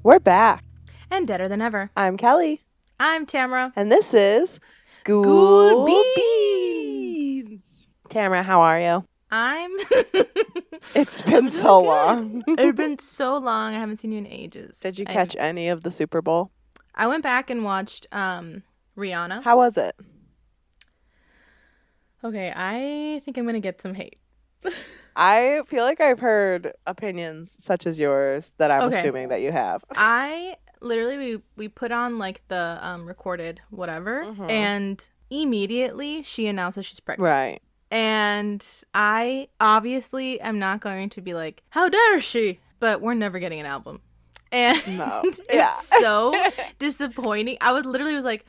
We're back. And deader than ever. I'm Kelly. I'm Tamara. And this is Ghoulbeans. Tamara, how are you? It's been so long. It's been so long. I haven't seen you in ages. Did you catch any of the Super Bowl? I went back and watched Rihanna. How was it? Okay, I think I'm going to get some hate. I feel like I've heard opinions such as yours that I'm assuming that you have. We put on like the recorded whatever, and immediately she announces she's pregnant. Right. And I obviously am not going to be like, how dare she? But we're never getting an album. And it's so disappointing. I was like,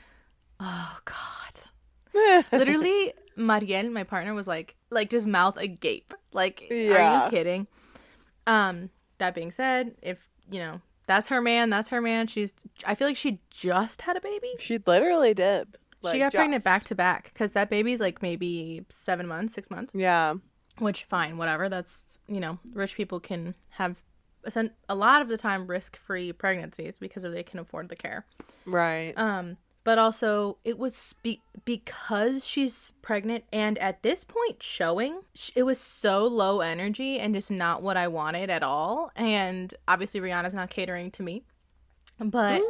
oh God. Literally, Mariel, my partner, was like just mouth agape. Like, are you kidding? That being said, if, that's her man. I feel like she just had a baby. She literally did. She got pregnant back to back because that baby's like maybe 7 months, 6 months. Yeah. Which, fine, whatever. That's, rich people can have a lot of the time risk-free pregnancies because they can afford the care. Right. But also, it was because she's pregnant and at this point showing, it was so low energy and just not what I wanted at all. And obviously, Rihanna's not catering to me. But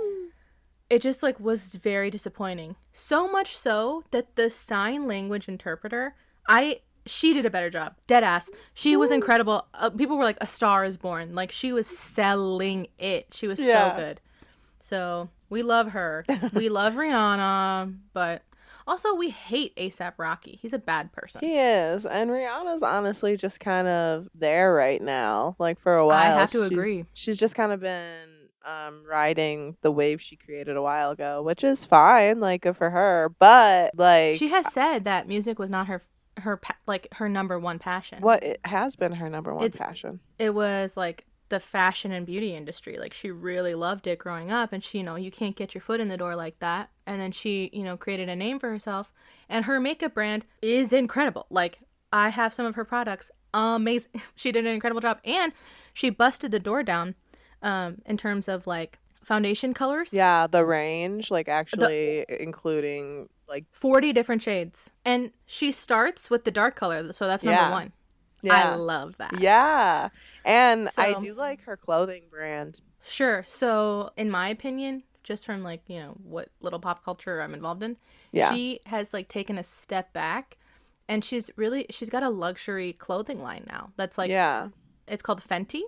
it just was very disappointing. So much so that the sign language interpreter, she did a better job. Dead ass. She was incredible. People were like, A Star Is Born. Like, she was selling it. She was so good. So we love her. We love Rihanna, but also we hate A$AP Rocky. He's a bad person. He is. And Rihanna's honestly just kind of there right now. Like, for a while. I have to agree. She's just kind of been riding the wave she created a while ago, which is fine. Like, good for her. But, like, she has said that music was not her number one passion. What it has been her number one passion. It was like the fashion and beauty industry. Like, she really loved it growing up, and she, you can't get your foot in the door like that. And then she, created a name for herself, and her makeup brand is incredible. Like, I have some of her products. Amazing. She did an incredible job, and she busted the door down in terms of like foundation colors. Yeah, the range, like actually including like 40 different shades. And she starts with the dark color, so that's number one. Yeah. I love that. Yeah. And I do like her clothing brand. Sure. So, in my opinion, just from like, what little pop culture I'm involved in, she has like taken a step back, and she's got a luxury clothing line now. That's like, it's called Fenty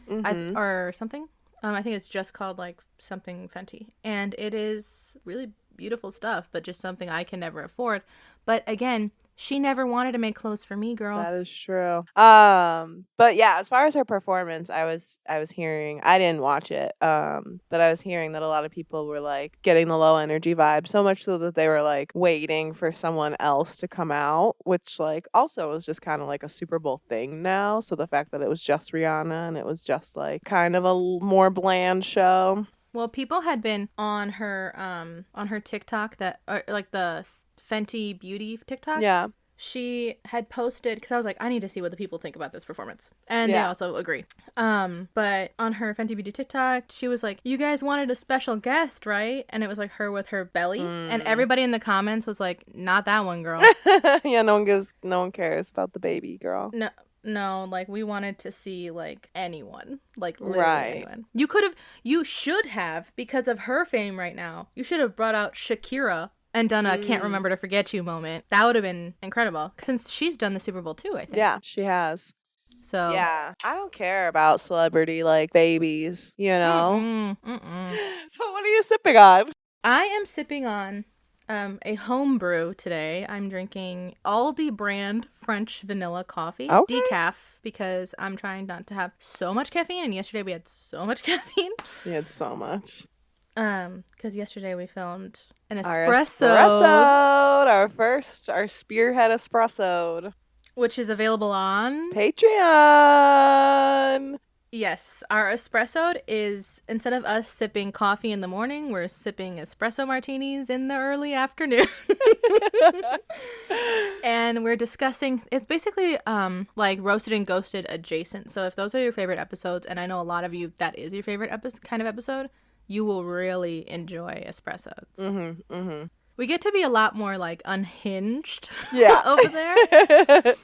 or something. I think it's just called like something Fenty, and it is really beautiful stuff, but just something I can never afford. But again, she never wanted to make clothes for me, girl. That is true. But yeah, as far as her performance, I was hearing, I didn't watch it, but I was hearing that a lot of people were like getting the low energy vibe, so much so that they were like waiting for someone else to come out, which like also is just kind of like a Super Bowl thing now. So the fact that it was just Rihanna and it was just like kind of a more bland show. Well, people had been on her TikTok like the Fenty Beauty TikTok. Yeah. She had posted, because I was like, I need to see what the people think about this performance. And they also agree. But on her Fenty Beauty TikTok, she was like, you guys wanted a special guest, right? And it was like her with her belly. And everybody in the comments was like, not that one, girl. Yeah, no one cares about the baby, girl. No, like, we wanted to see, like, anyone. Like, literally anyone. You should have, because of her fame right now, you should have brought out Shakira and done a Can't Remember to Forget You moment. That would have been incredible. Since she's done the Super Bowl too, I think. Yeah, she has. So. Yeah. I don't care about celebrity, like, babies, So what are you sipping on? I am sipping on a home brew today. I'm drinking Aldi brand French vanilla coffee. Okay. Decaf, because I'm trying not to have so much caffeine. And yesterday we had so much caffeine. We had so much. Because yesterday we filmed an espresso. Our spearhead espresso. Which is available on Patreon. Yes, our espresso is, instead of us sipping coffee in the morning, we're sipping espresso martinis in the early afternoon. And we're discussing, it's basically like roasted and ghosted adjacent. So if those are your favorite episodes, and I know a lot of you, that is your favorite kind of episode, you will really enjoy espressos. Mm-hmm, mm-hmm. We get to be a lot more like unhinged over there.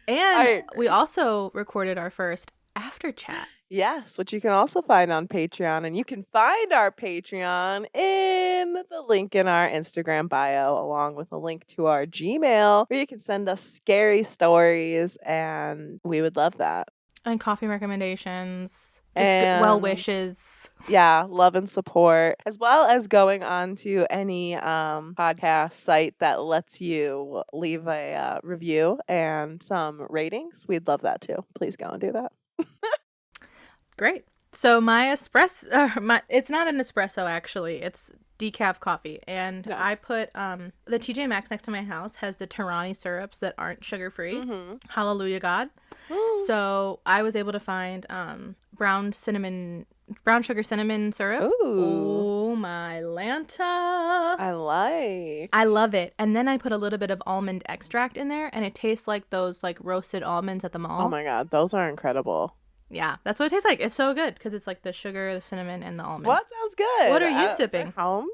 And we also recorded our first after chat. Yes, which you can also find on Patreon. And you can find our Patreon in the link in our Instagram bio, along with a link to our Gmail, where you can send us scary stories, and we would love that. And coffee recommendations, just well wishes. Yeah, love and support, as well as going on to any podcast site that lets you leave a review and some ratings. We'd love that too. Please go and do that. Great. So my espresso, it's not an espresso actually. It's decaf coffee, and I put the TJ Maxx next to my house has the Tirani syrups that aren't sugar free. Mm-hmm. Hallelujah, God. So I was able to find brown sugar cinnamon syrup. Ooh. Oh my Lanta. I love it. And then I put a little bit of almond extract in there, and it tastes like those like roasted almonds at the mall. Oh my God, those are incredible. Yeah, that's what it tastes like. It's so good because it's like the sugar, the cinnamon, and the almond. Well, that sounds good. What are you sipping? Home?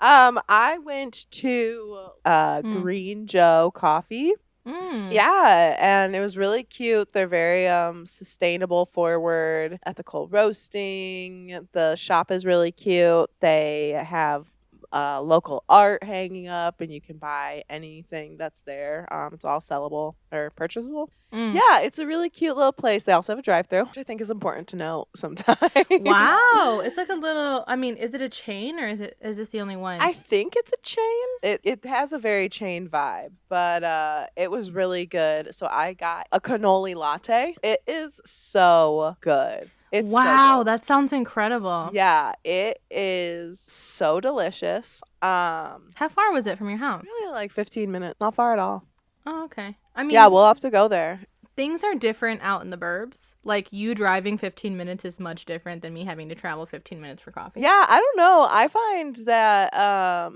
I went to Green Joe Coffee. Yeah, and it was really cute. They're very sustainable, forward, ethical roasting. The shop is really cute. They have local art hanging up, and you can buy anything that's there. It's all sellable or purchasable. Yeah, it's a really cute little place. They also have a drive-thru, which I think is important to know sometimes. Wow, it's like a little. I mean, is it a chain or is this the only one? I think it's a chain. It has a very chain vibe, but it was really good. So I got a cannoli latte. It is so good. It's wow, so good. That sounds incredible. Yeah, it is so delicious. How far was it from your house? Really like 15 minutes. Not far at all. Oh, okay. I mean, yeah, we'll have to go there. Things are different out in the burbs. Like, you driving 15 minutes is much different than me having to travel 15 minutes for coffee. Yeah, I don't know. I find that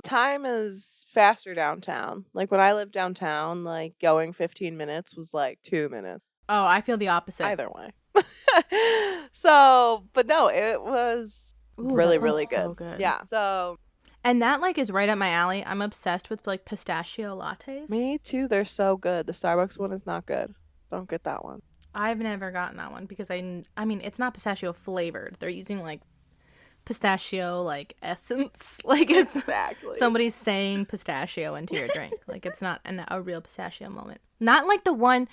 time is faster downtown. Like, when I lived downtown, like, going 15 minutes was like 2 minutes. Oh, I feel the opposite. Either way. So, but no, it was really good. So good. Yeah. So, and that like is right up my alley. I'm obsessed with like pistachio lattes. Me too. They're so good. The Starbucks one is not good. Don't get that one. I've never gotten that one because I mean it's not pistachio flavored. They're using like pistachio like essence. Like it's exactly somebody's saying pistachio into your drink. Like it's not a real pistachio moment. Not like the one.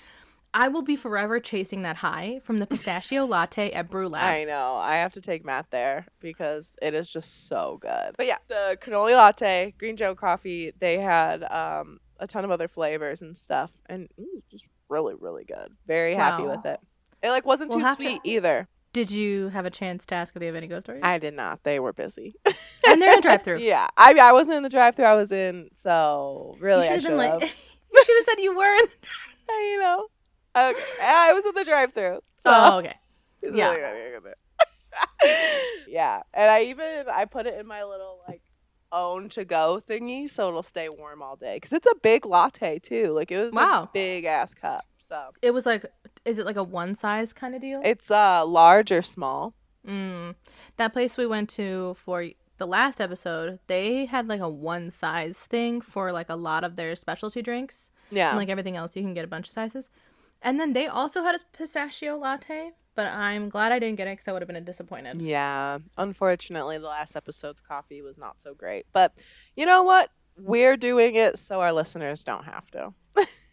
I will be forever chasing that high from the pistachio latte at Brew Lab. I know. I have to take Matt there because it is just so good. But yeah, the cannoli latte, Green Joe coffee, they had a ton of other flavors and stuff. And just really, really good. Very happy with it. It like wasn't too sweet either. Did you have a chance to ask if they have any ghost stories? I did not. They were busy. And they're in the drive-thru. Yeah. I wasn't in the drive-thru. I was in, so really I should have. You should have said you were in the you know. Okay. I was in the drive-thru. So. Oh, okay. Yeah. Yeah. And I put it in my little like own to go thingy so it'll stay warm all day. Because it's a big latte too. Like it was a big ass cup. So it was like, is it like a one size kind of deal? It's large or small. That place we went to for the last episode, they had like a one size thing for like a lot of their specialty drinks. Yeah. And like everything else, you can get a bunch of sizes. And then they also had a pistachio latte, but I'm glad I didn't get it because I would have been disappointed. Yeah. Unfortunately, the last episode's coffee was not so great. But you know what? We're doing it so our listeners don't have to.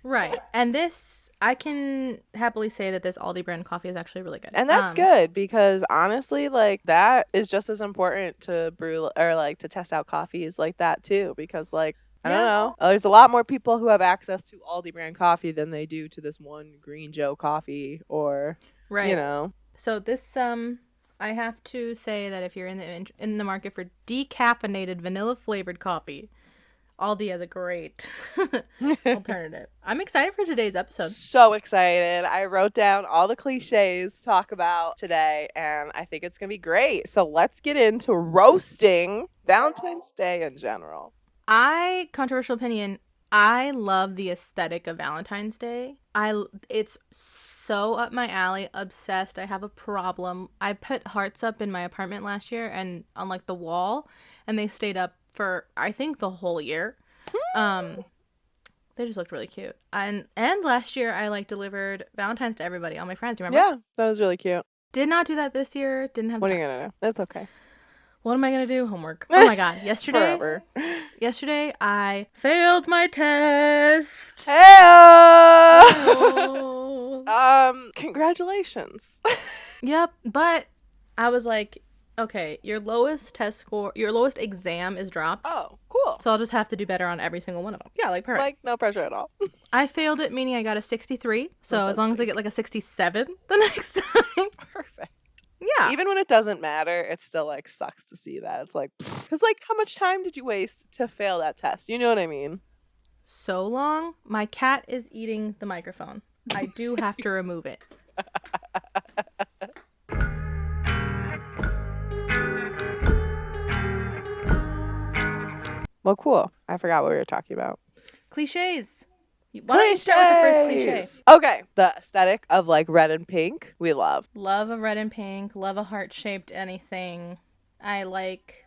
Right. And this, I can happily say that this Aldi brand coffee is actually really good. And that's good because honestly, like that is just as important to brew or like to test out coffees like that too. Because like, I don't know. There's a lot more people who have access to Aldi brand coffee than they do to this one Green Joe coffee or, you know. So this, I have to say that if you're in the market for decaffeinated vanilla flavored coffee, Aldi has a great alternative. I'm excited for today's episode. So excited. I wrote down all the cliches to talk about today, and I think it's going to be great. So let's get into roasting Valentine's Day in general. Controversial opinion, I love the aesthetic of Valentine's Day. It's so up my alley, obsessed. I have a problem. I put hearts up in my apartment last year and on like the wall, and they stayed up for I think the whole year. They just looked really cute. And last year I like delivered Valentine's to everybody, all my friends. Do you remember? Yeah, that was really cute. Did not do that this year. Didn't have. What are you gonna do? That's okay. What am I gonna do? Homework. Oh my god! Yesterday I failed my test. Hey! Congratulations. Yep, but I was like, okay, your lowest exam is dropped. Oh, cool. So I'll just have to do better on every single one of them. Yeah, like perfect. Like no pressure at all. I failed it, meaning I got a 63. So as long as I get like a 67 the next time. Perfect. Yeah. Even when it doesn't matter, it still like sucks to see that. It's like, because like how much time did you waste to fail that test? You know what I mean? So long. My cat is eating the microphone. I do have to remove it. Well, cool. I forgot what we were talking about. Cliches. Why don't you start with the first cliche? Okay. The aesthetic of like red and pink, we love. Love a red and pink. Love a heart-shaped anything. I like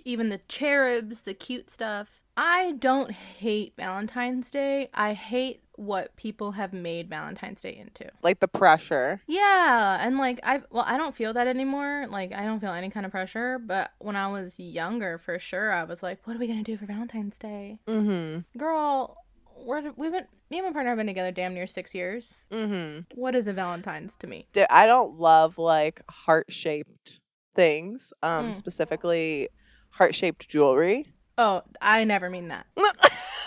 even the cherubs, the cute stuff. I don't hate Valentine's Day. I hate what people have made Valentine's Day into. Like the pressure. Yeah, and like I don't feel that anymore. Like I don't feel any kind of pressure, but when I was younger, for sure, I was like, what are we going to do for Valentine's Day? Mm-hmm. Girl, me and my partner have been together damn near 6 years. Mm-hmm. What is a Valentine's to me? I don't love like heart-shaped things, specifically heart-shaped jewelry. Oh, I never mean that.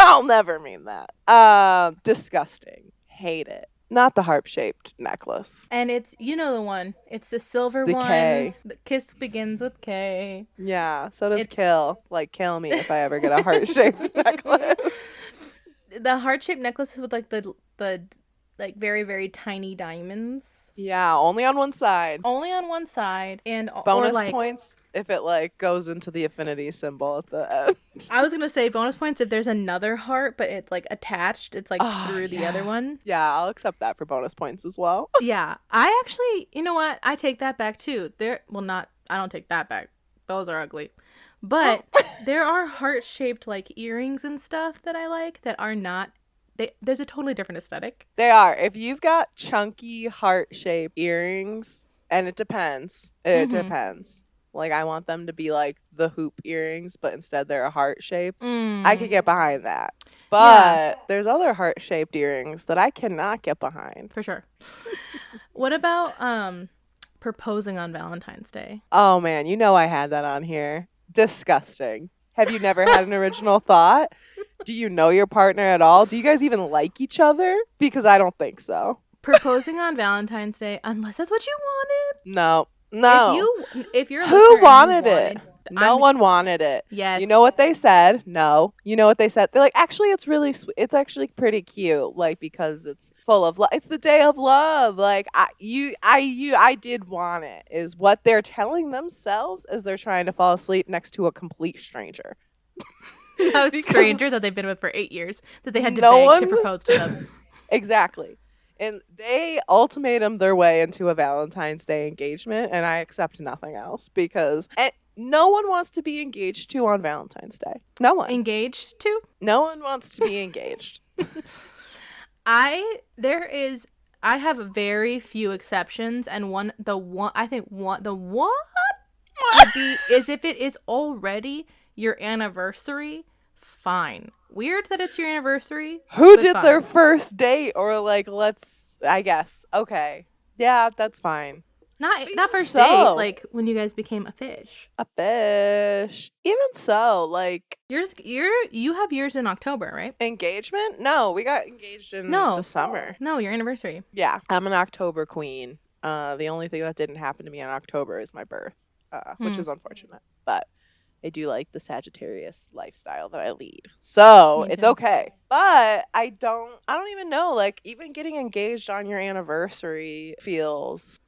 I'll never mean that. Disgusting. Hate it. Not the heart-shaped necklace. And it's, you know the one. It's the silver one. K. The kiss begins with K. Yeah, so does kill. Like, kill me if I ever get a heart-shaped necklace. The heart-shaped necklaces with like the like very, very tiny diamonds. Yeah, only on one side. Only on one side. And bonus or like, points if it like goes into the affinity symbol at the end. I was gonna say bonus points if there's another heart, but it's like attached. It's like through the other one. Yeah, I'll accept that for bonus points as well. Yeah, I actually, you know what? I take that back too. I don't take that back. Those are ugly. But there are heart-shaped like earrings and stuff that I like that are not. There's a totally different aesthetic. They are. If you've got chunky heart-shaped earrings, and it depends. It depends. Like, I want them to be like the hoop earrings, but instead they're a heart shape. I could get behind that. But there's other heart-shaped earrings that I cannot get behind. For sure. What about proposing on Valentine's Day? Oh, man. You know I had that on here. Disgusting. Have you never had an original thought? Do you know your partner at all? Do you guys even like each other? Because I don't think so. Proposing on Valentine's Day, unless that's what you wanted. No. If you're a who wanted it? No one wanted it. Yes. You know what they said? No. You know what they said? They're like, actually, it's really sweet. It's actually pretty cute. Like, because it's full of love. It's the day of love. Like, I did want it, is what they're telling themselves as they're trying to fall asleep next to a complete stranger. A stranger that they've been with for 8 years, that they had to beg to propose to them. Exactly. And they ultimatum their way into a Valentine's Day engagement, and I accept nothing else because no one wants to be engaged to on Valentine's Day. No one. Engaged to? No one wants to be engaged. I have very few exceptions, and the one would be is if it is already your anniversary, fine. Weird that it's your anniversary. Who did their first date or like I guess. Okay. Yeah, that's fine. Not first date, like when you guys became a fish. A fish. Even so, like you have yours in October, right? Engagement? No, we got engaged in the summer. No, your anniversary. Yeah. I'm an October queen. The only thing that didn't happen to me in October is my birth, which is unfortunate. But I do like the Sagittarius lifestyle that I lead. So it's okay. But I don't even know, like, even getting engaged on your anniversary feels.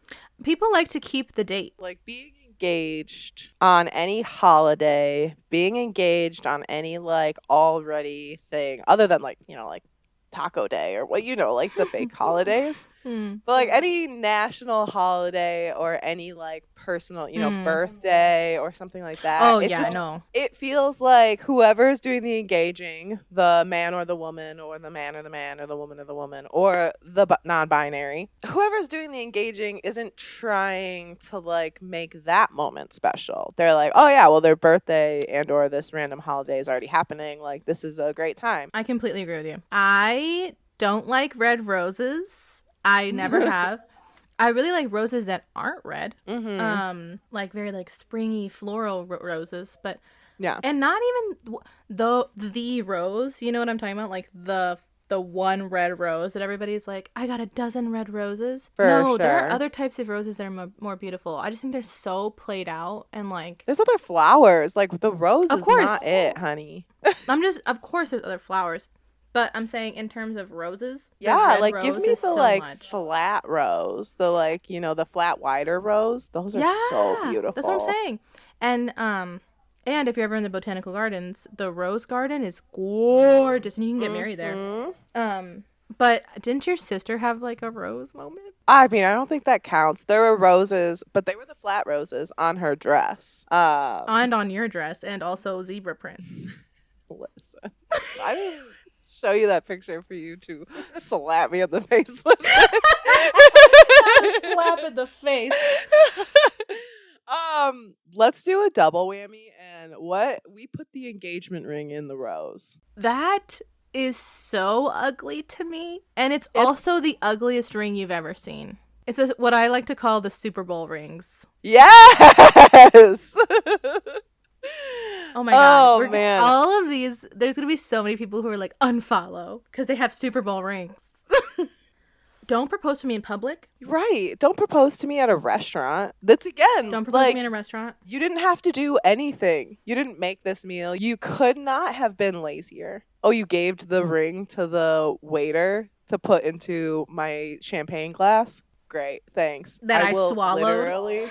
People like to keep the date. Like, being engaged on any holiday, being engaged on any, like, already thing, other than, like, you know, like Taco Day or what, you know, like the fake holidays. But like any national holiday or any like personal, you know, birthday or something like that. Oh, yeah, I know. It feels like whoever's doing the engaging, the man or the woman, or the man or the man, or the woman, or the non-binary, whoever's doing the engaging isn't trying to like make that moment special. They're like, oh yeah, well their birthday and or this random holiday is already happening. Like, this is a great time. I completely agree with you. I don't like red roses. I never have. I really like roses that aren't red. Like very like springy floral roses, but yeah. And not even the rose, you know what I'm talking about? Like the one red rose that everybody's like, I got a dozen red roses. No, there are other types of roses that are more beautiful. I just think they're so played out and like. There's other flowers. Like the rose is not it, honey. Of course there's other flowers. But I'm saying in terms of roses. Yeah, like give me the like flat rose. The like, you know, the flat wider rose. Those are so beautiful. That's what I'm saying. And if you're ever in the botanical gardens, the rose garden is gorgeous and you can get married there. But didn't your sister have like a rose moment? I mean, I don't think that counts. There were roses, but they were the flat roses on her dress. And on your dress, and also zebra print. Listen, I didn't show you that picture for you to slap me in the face with it. Slap in the face. Let's do a double whammy, and we put the engagement ring in the rose. That is so ugly to me, and it's also the ugliest ring you've ever seen. It's what I like to call the Super Bowl rings. Yes. Oh my god. Oh man. All of these, there's gonna be so many people who are like unfollow because they have Super Bowl rings. Don't propose to me in public. Right. Don't propose to me at a restaurant. That's again. Don't propose to me in a restaurant. You didn't have to do anything. You didn't make this meal. You could not have been lazier. Oh, you gave the ring to the waiter to put into my champagne glass? Great. Thanks. That I swallowed. Literally.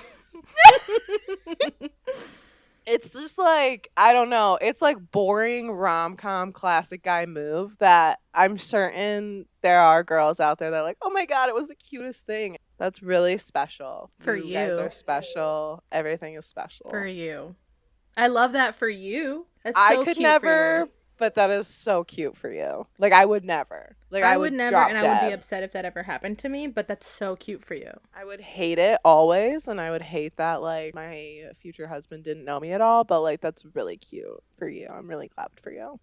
It's just like, I don't know. It's like boring rom-com classic guy move that I'm certain there are girls out there that are like, oh my God, it was the cutest thing. That's really special. For you. You guys are special. Everything is special. For you. I love that for you. That's so I could cute never, but that is so cute for you. Like, I would never. Like, I would never, and I would be upset if that ever happened to me, but that's so cute for you. I would hate it always, and I would hate that, like, my future husband didn't know me at all, but, like, that's really cute for you. I'm really glad for you.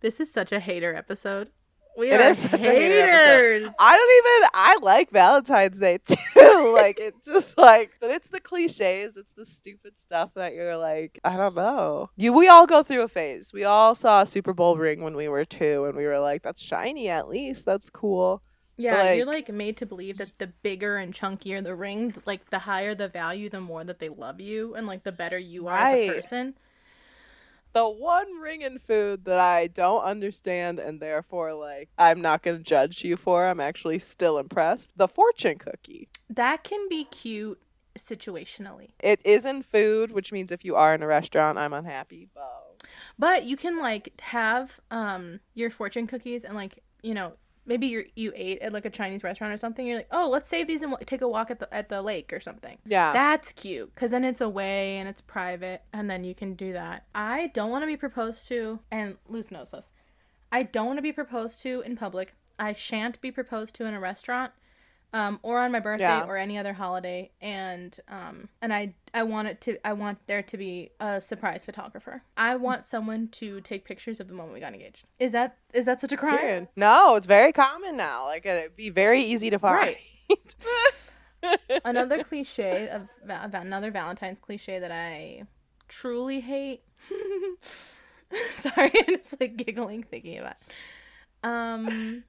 This is such a hater episode. We it are is such haters. I like Valentine's Day too. Like, it's just like, but it's the cliches. It's the stupid stuff that you're like, I don't know. We all go through a phase. We all saw a Super Bowl ring when we were 2 and we were like, that's shiny at least. That's cool. Yeah, like, you're like made to believe that the bigger and chunkier the ring, like the higher the value, the more that they love you and like the better you are as a person. The one ring in food that I don't understand and therefore, like, I'm not going to judge you for, I'm actually still impressed. The fortune cookie. That can be cute situationally. It is in food, which means if you are in a restaurant, I'm unhappy. But you can, like, have your fortune cookies and, like, you know, maybe you ate at like a Chinese restaurant or something. You're like, oh, let's save these and take a walk at the lake or something. Yeah, that's cute because then it's away and it's private, and then you can do that. I don't want to be proposed to, and Luce knows this. I don't want to be proposed to in public. I shan't be proposed to in a restaurant, or on my birthday or any other holiday. And I want there to be a surprise photographer. I want someone to take pictures of the moment we got engaged. Is that such a crime? Weird. No, it's very common now. Like, it'd be very easy to find. Right. Another cliche of another Valentine's cliche that I truly hate. Sorry, I'm just like giggling thinking about it. And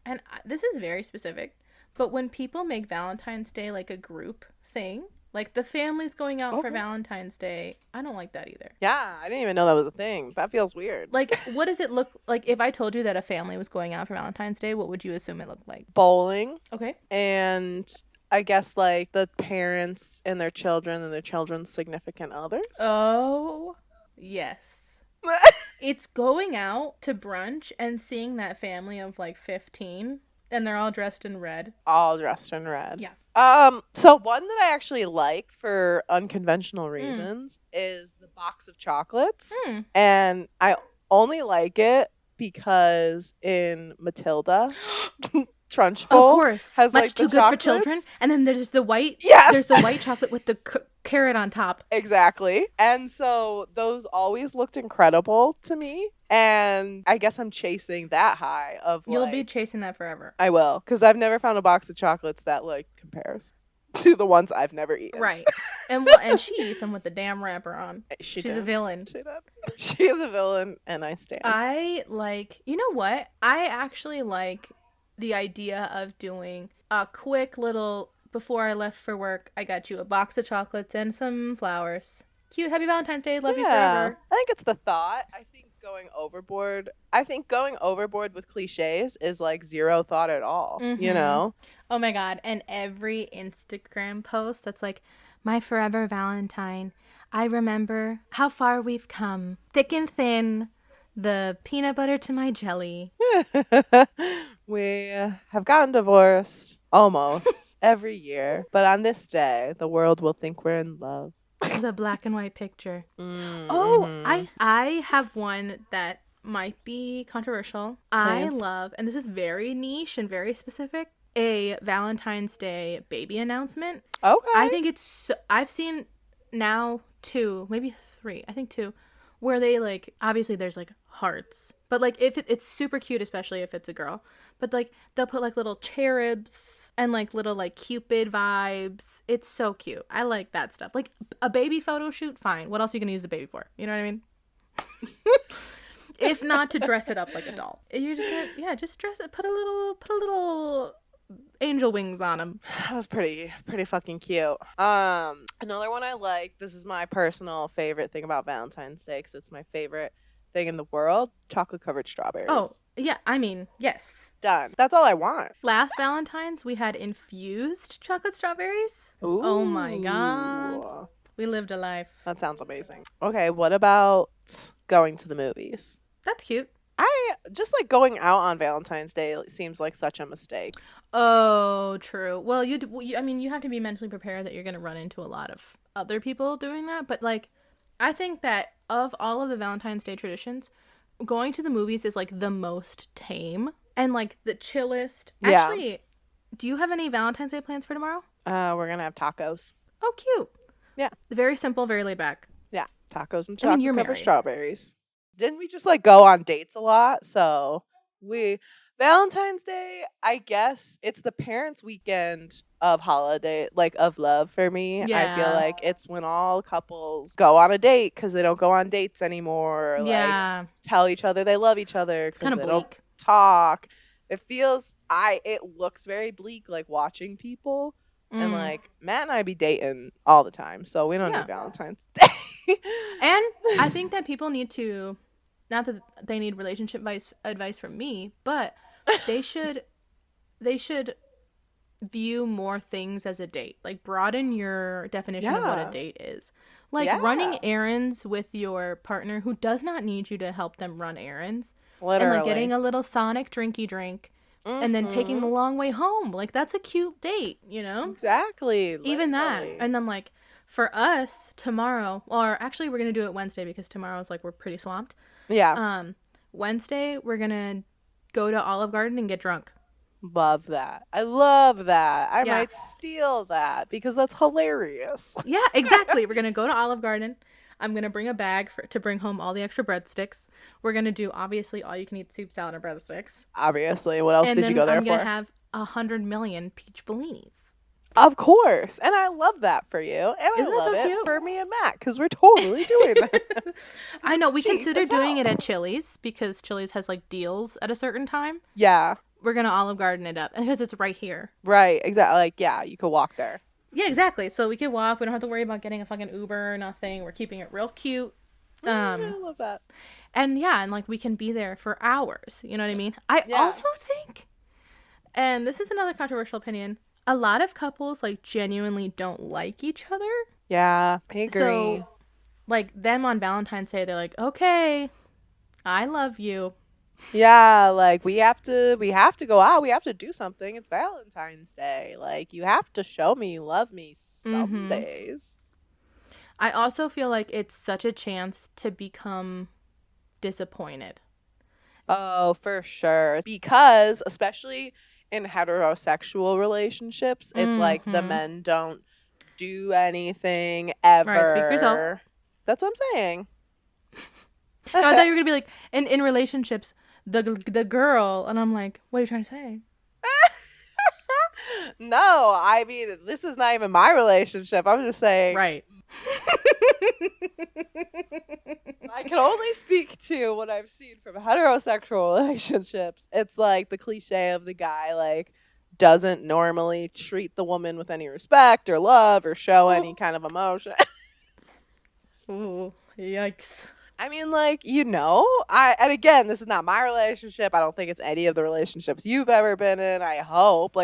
this is very specific. But when people make Valentine's Day like a group thing, Like, the family's going out for Valentine's Day. I don't like that either. Yeah, I didn't even know that was a thing. That feels weird. Like, what does it look like? If I told you that a family was going out for Valentine's Day, what would you assume it looked like? Bowling. Okay. And I guess, like, the parents and their children and their children's significant others. Oh, yes. It's going out to brunch and seeing that family of, like, 15, and they're all dressed in red. All dressed in red. Yeah. So one that I actually like for unconventional reasons is the box of chocolates. And I only like it because in Matilda, Trunchbull, of course, has much like too the good chocolates. for children. And then there's the white. Yes, there's the white chocolate with the carrot on top. Exactly. And so those always looked incredible to me. And I guess I'm chasing that high of You'll be chasing that forever. I will, because I've never found a box of chocolates that like compares to the ones I've never eaten. Right. And she eats them with the damn wrapper on. She's a villain. She is a villain, and I stand. I like, you know what? I actually like the idea of doing a quick little, before I left for work, I got you a box of chocolates and some flowers. Cute. Happy Valentine's Day. Love you forever. I think it's the thought. I think going overboard with cliches is like zero thought at all, you know? Oh my God. And every Instagram post that's like, my forever Valentine. I remember how far we've come. Thick and thin. The peanut butter to my jelly. We have gotten divorced almost every year. But on this day, the world will think we're in love. The black and white picture. Oh, I have one that might be controversial. I love, and this is very niche and very specific, a Valentine's Day baby announcement. Okay. I think it's, I've seen now 2, maybe 3, I think 2, where they like, obviously there's like hearts, but like if it's super cute, especially if it's a girl, but like they'll put like little cherubs and like little like Cupid vibes. It's so cute. I like that stuff. Like a baby photo shoot, fine. What else are you gonna use the baby for? You know what I mean? If not to dress it up like a doll, you're just gonna, just dress it. Put a little angel wings on him. That was pretty fucking cute. Another one I like. This is my personal favorite thing about Valentine's Day, because it's my favorite thing in the world. Chocolate covered strawberries. Oh yeah, I mean, yes. Done. That's all I want. Last Valentine's we had infused chocolate strawberries. Ooh. Oh my God. We lived a life. That sounds amazing. Okay, what about going to the movies? That's cute. I just like going out on Valentine's Day seems like such a mistake. Oh, true. Well, I mean, you have to be mentally prepared that you're going to run into a lot of other people doing that. But like, I think that of all of the Valentine's Day traditions, going to the movies is like the most tame and like the chillest. Yeah. Actually, do you have any Valentine's Day plans for tomorrow? We're going to have tacos. Oh, cute. Yeah. Very simple, very laid back. Yeah. Tacos and chocolate covered strawberries. Didn't we just like go on dates a lot? So Valentine's Day, I guess it's the parents' weekend of holiday, like of love for me. Yeah. I feel like it's when all couples go on a date because they don't go on dates anymore. Or, like tell each other they love each other because they don't talk. It looks very bleak, like watching people. And like Matt and I be dating all the time, so we don't need Valentine's Day. And I think that people need to, not that they need relationship advice from me, but they should view more things as a date. Like broaden your definition of what a date is. Like running errands with your partner who does not need you to help them run errands. Literally. And like getting a little Sonic drinky drink. And then taking the long way home. Like, that's a cute date, you know? Exactly. Even that. And then, like, for us, tomorrow, or actually we're going to do it Wednesday because tomorrow's, like, we're pretty swamped. Yeah. Wednesday, we're going to go to Olive Garden and get drunk. Love that. I love that. I might steal that because that's hilarious. Yeah, exactly. We're going to go to Olive Garden. I'm going to bring a bag to bring home all the extra breadsticks. We're going to do, obviously, all you can eat soup, salad, and breadsticks. Obviously. What else did you go there for? I'm going to have 100 million peach bellinis. Of course. And I love that for you. And Isn't I love that so it cute? For me and Matt because we're totally doing that. I know. We considered doing it at Chili's because Chili's has, like, deals at a certain time. Yeah. We're going to Olive Garden it up because it's right here. Right. Exactly. Like, yeah, you could walk there. Yeah, exactly. So we can walk. We don't have to worry about getting a fucking Uber or nothing. We're keeping it real cute. I love that. And yeah, and like we can be there for hours. You know what I mean? I Yeah. also think, and this is another controversial opinion, a lot of couples like genuinely don't like each other. Yeah, I agree. So like them on Valentine's Day, they're like, okay, I love you. Yeah, like we have to go out. We have to do something. It's Valentine's Day. Like you have to show me you love me some days. I also feel like it's such a chance to become disappointed. Oh, for sure. Because especially in heterosexual relationships, it's like the men don't do anything ever. Right, speak for yourself. That's what I'm saying. No, I thought you were gonna be like in relationships, the girl, and I'm like, what are you trying to say? No, I mean this is not even my relationship. I'm just saying. Right. I can only speak to what I've seen from heterosexual relationships. It's like the cliche of the guy like doesn't normally treat the woman with any respect or love or show any kind of emotion. Ooh, yikes. I mean, like, and again, this is not my relationship. I don't think it's any of the relationships you've ever been in. I hope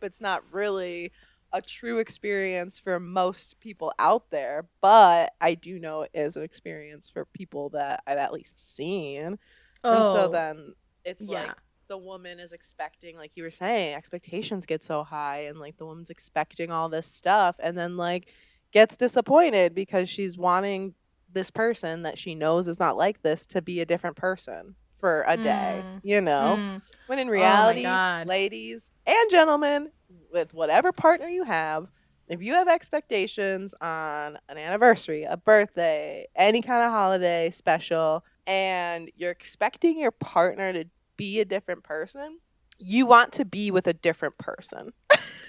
it's not really a true experience for most people out there, but I do know it is an experience for people that I've at least seen. Oh, and so then it's like the woman is expecting, like you were saying, expectations get so high, and like the woman's expecting all this stuff, and then like gets disappointed because she's wanting this person that she knows is not like this to be a different person for a day, when in reality, ladies and gentlemen, with whatever partner you have, if you have expectations on an anniversary, a birthday, any kind of holiday special, and you're expecting your partner to be a different person, you want to be with a different person.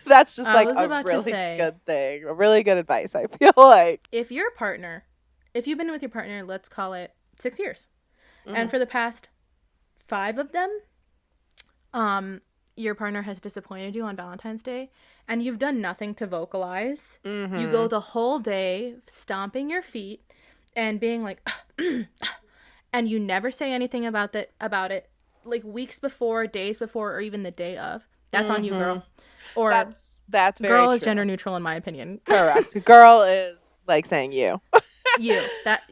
That's just like a really good thing, a really good advice, I feel like. If you've been with your partner, let's call it 6 years, and for the past 5 of them, your partner has disappointed you on Valentine's Day, and you've done nothing to vocalize. You go the whole day stomping your feet and being like, and you never say anything about it, like weeks before, days before, or even the day of. That's on you, girl. Or that's very girl true. Is gender neutral in my opinion. Correct. Girl is like saying you. You, that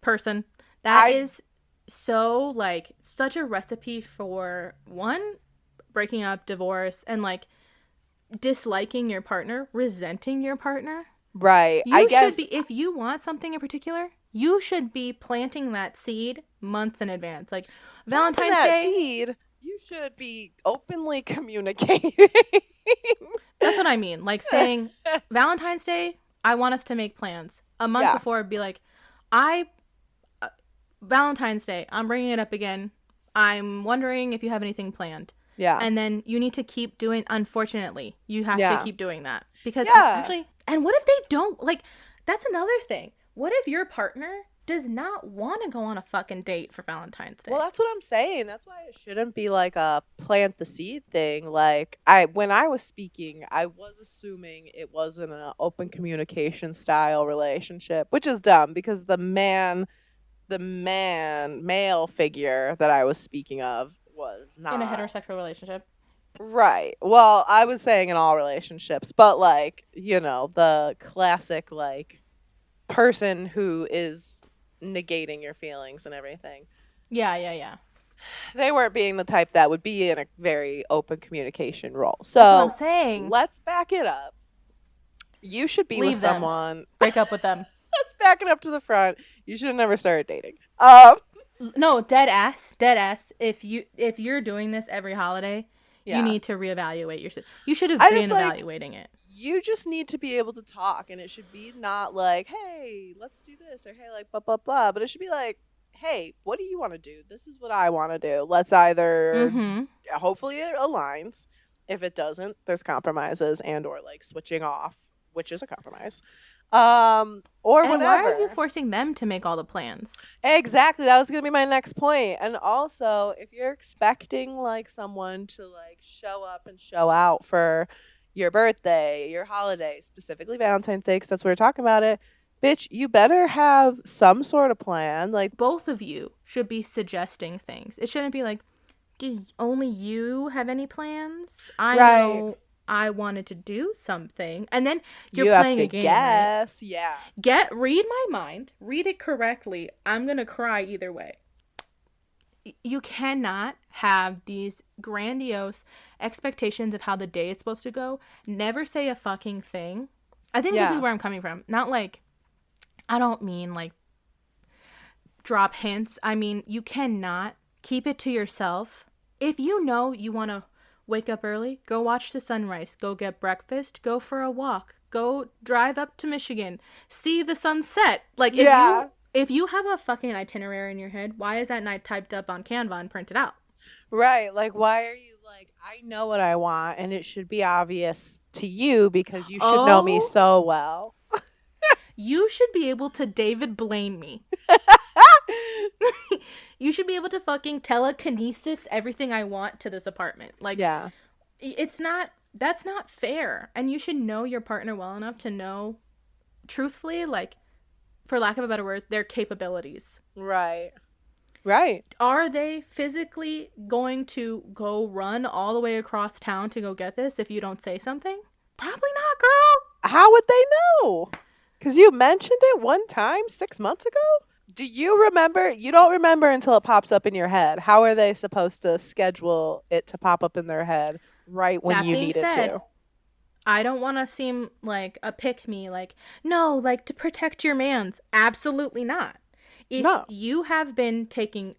person. That is so like such a recipe for one, breaking up, divorce, and like disliking your partner, resenting your partner. Right. I guess should be, if you want something in particular, you should be planting that seed months in advance. Like Valentine's Day, seed, you should be openly communicating. That's what I mean. Like saying Valentine's Day, I want us to make plans. A month before, be like, Valentine's Day, I'm bringing it up again. I'm wondering if you have anything planned. Yeah. And then you need to keep doing, unfortunately, you have to keep doing that. Because actually, and what if they don't, like, that's another thing. What if your partner does not want to go on a fucking date for Valentine's Day? Well, that's what I'm saying. That's why it shouldn't be like a plant the seed thing. Like, when I was speaking, I was assuming it wasn't an open communication style relationship, which is dumb because the male figure that I was speaking of was not in a heterosexual relationship. Right. Well, I was saying in all relationships, but like, the classic like person who is negating your feelings and everything. Yeah. They weren't being the type that would be in a very open communication role. So that's what I'm saying. Let's back it up. You should be with someone. Break up with them. Let's back it up to the front. You should have never started dating. No, dead ass. If you're doing this every holiday, you need to reevaluate your. You should have been evaluating it. You just need to be able to talk, and it should be not like, hey, let's do this, or hey, like blah blah blah. But it should be like, hey, what do you want to do? This is what I want to do. Let's either hopefully it aligns. If it doesn't, there's compromises and or like switching off, which is a compromise. Or whatever. Why are you forcing them to make all the plans? Exactly. That was going to be my next point. And also, if you're expecting like someone to like show up and show out for, your birthday, your holiday, specifically Valentine's Day, 'cause that's what we're talking about it. Bitch, you better have some sort of plan. Like, both of you should be suggesting things. It shouldn't be like, do only you have any plans? I know I wanted to do something. And then you're playing a game, guess. Right? Yeah. Read my mind. Read it correctly. I'm going to cry either way. You cannot have these grandiose expectations of how the day is supposed to go. Never say a fucking thing. I think this is where I'm coming from. Not like, I don't mean like drop hints. I mean, you cannot keep it to yourself. If you know you want to wake up early, go watch the sunrise, go get breakfast, go for a walk, go drive up to Michigan, see the sunset. Like, if you have a fucking itinerary in your head, why is that night typed up on Canva and printed out? Right. Like, why are you like, I know what I want, and it should be obvious to you because you should know me so well. You should be able to David Blaine me. You should be able to fucking telekinesis everything I want to this apartment. Like, that's not fair. And you should know your partner well enough to know, truthfully, like, for lack of a better word, their capabilities. Right. Are they physically going to go run all the way across town to go get this if you don't say something? Probably not, girl. How would they know? Because you mentioned it one time 6 months ago? Do you remember? You don't remember until it pops up in your head. How are they supposed to schedule it to pop up in their head right when you need it to? I don't want to seem like a pick-me, like, no, like, to protect your mans. Absolutely not. If you have been taking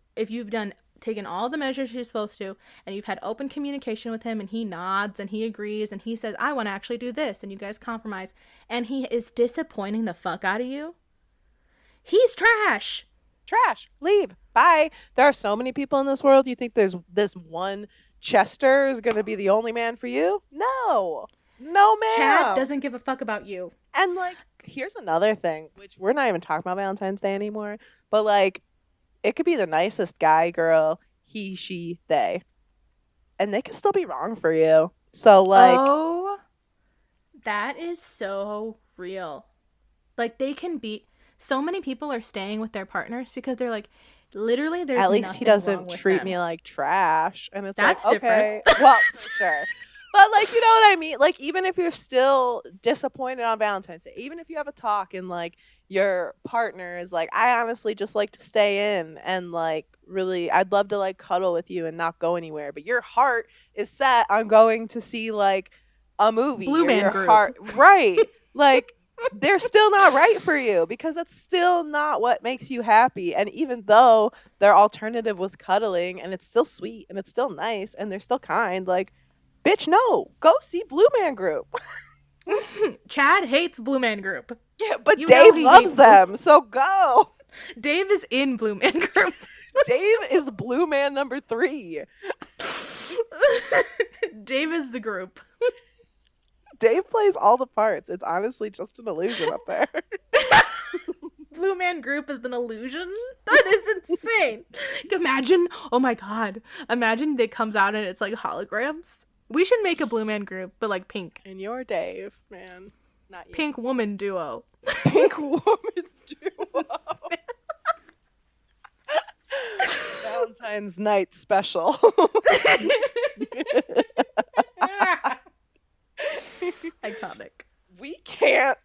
all the measures you're supposed to, and you've had open communication with him, and he nods, and he agrees, and he says, I want to actually do this, and you guys compromise, and he is disappointing the fuck out of you, he's trash. Leave. Bye. There are so many people in this world. You think there's this one Chester is going to be the only man for you? No, ma'am. Chad doesn't give a fuck about you. And, like, here's another thing, which we're not even talking about Valentine's Day anymore, but, like, it could be the nicest guy, girl, he, she, they, and they can still be wrong for you. So, like... Oh, that is so real. Like, they can be... So many people are staying with their partners because they're like, literally, there's nothing wrong with them. At least he doesn't treat me like trash. And it's that's like, okay. Well, for sure. But, like, you know what I mean? Like, even if you're still disappointed on Valentine's Day, even if you have a talk and, like, your partner is like, I honestly just like to stay in and, like, really, I'd love to, like, cuddle with you and not go anywhere. But your heart is set on going to see, like, a movie. Blue Man Group. Right. Like, they're still not right for you because that's still not what makes you happy. And even though their alternative was cuddling and it's still sweet and it's still nice and they're still kind, like, bitch, no, go see Blue Man Group. Chad hates Blue Man Group. Yeah, but Dave loves them, so go. Dave is in Blue Man Group. Dave is Blue Man number 3. Dave is the group. Dave plays all the parts. It's honestly just an illusion up there. Blue Man Group is an illusion? That is insane. Imagine, oh my god. Imagine it comes out and it's like holograms. We should make a Blue Man Group, but like pink. And you're Dave, man. Not you. Pink woman duo. Pink woman duo. Valentine's night special. Iconic. We can't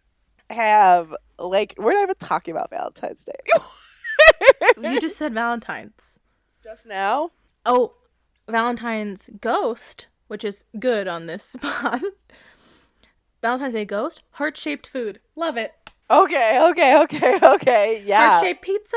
have, like, we're not even talking about Valentine's Day anymore. You just said Valentine's. Just now? Oh, Valentine's ghost, which is good on this spot. Valentine's Day ghost, heart-shaped food. Love it. Okay. Yeah. Heart-shaped pizza?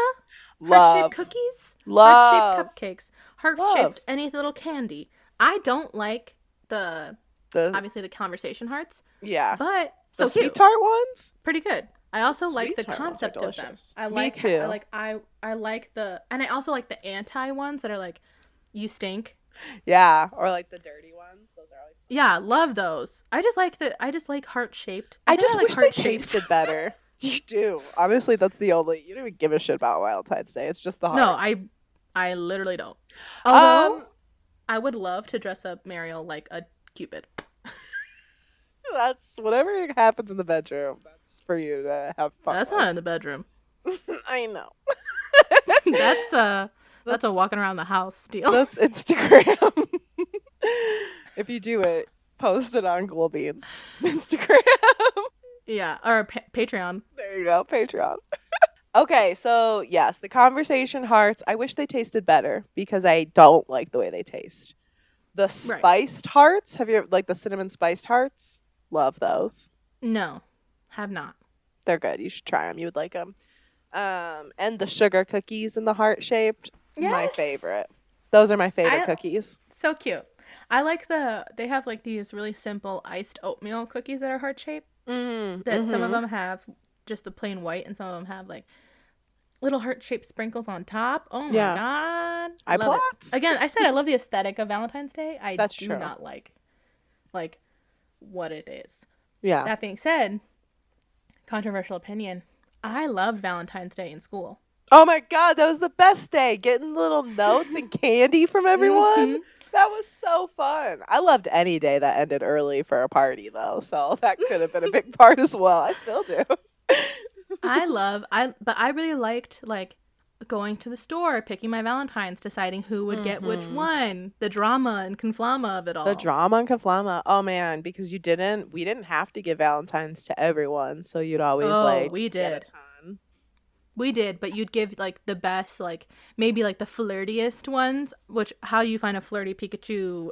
Love. Heart-shaped cookies? Love. Heart-shaped cupcakes? Heart-shaped any little candy. I don't like the obviously the conversation hearts. Yeah. But the sweet tart ones? Pretty good. I also like the Sweet tart concept ones are of them. delicious. I like Me too. I like the, and I also like the anti ones that are like, you stink. Yeah, or like the dirty ones. Those are always fun. Yeah, love those. I just like heart shaped. I just wish they tasted better. You do. Honestly, that's the only, you don't even give a shit about Valentine's Day. It's just the hearts. No, I literally don't. Although I would love to dress up Mariel like a Cupid. That's whatever happens in the bedroom. That's for you to have fun. That's not in the bedroom. I know. That's a walking around the house deal. That's Instagram. If you do it, post it on Ghoulbeans Instagram. Yeah, or Patreon. There you go, Patreon. Okay, so yes, the conversation hearts. I wish they tasted better because I don't like the way they taste. The spiced hearts. Have you like the cinnamon spiced hearts? Love those. No, have not. They're good. You should try them. You would like them. And the sugar cookies in the heart shaped. Yes. My favorite. Those are my favorite cookies. So cute. I like they have like these really simple iced oatmeal cookies that are heart shaped. That some of them have just the plain white and some of them have like little heart shaped sprinkles on top. Oh my god. I love it. Again, I said I love the aesthetic of Valentine's Day. That's do true. Not like what it is. Yeah. That being said, controversial opinion. I loved Valentine's Day in school. Oh my god, that was the best day. Getting little notes and candy from everyone. That was so fun. I loved any day that ended early for a party though, so that could have been a big part as well. I still do. But I really liked like going to the store, picking my Valentines, deciding who would get which one, the drama and conflama of it all. The drama and conflama. Oh man, because we didn't have to give Valentines to everyone, so you'd always we did. We did, but you'd give like the best, like maybe like the flirtiest ones. Which how do you find a flirty Pikachu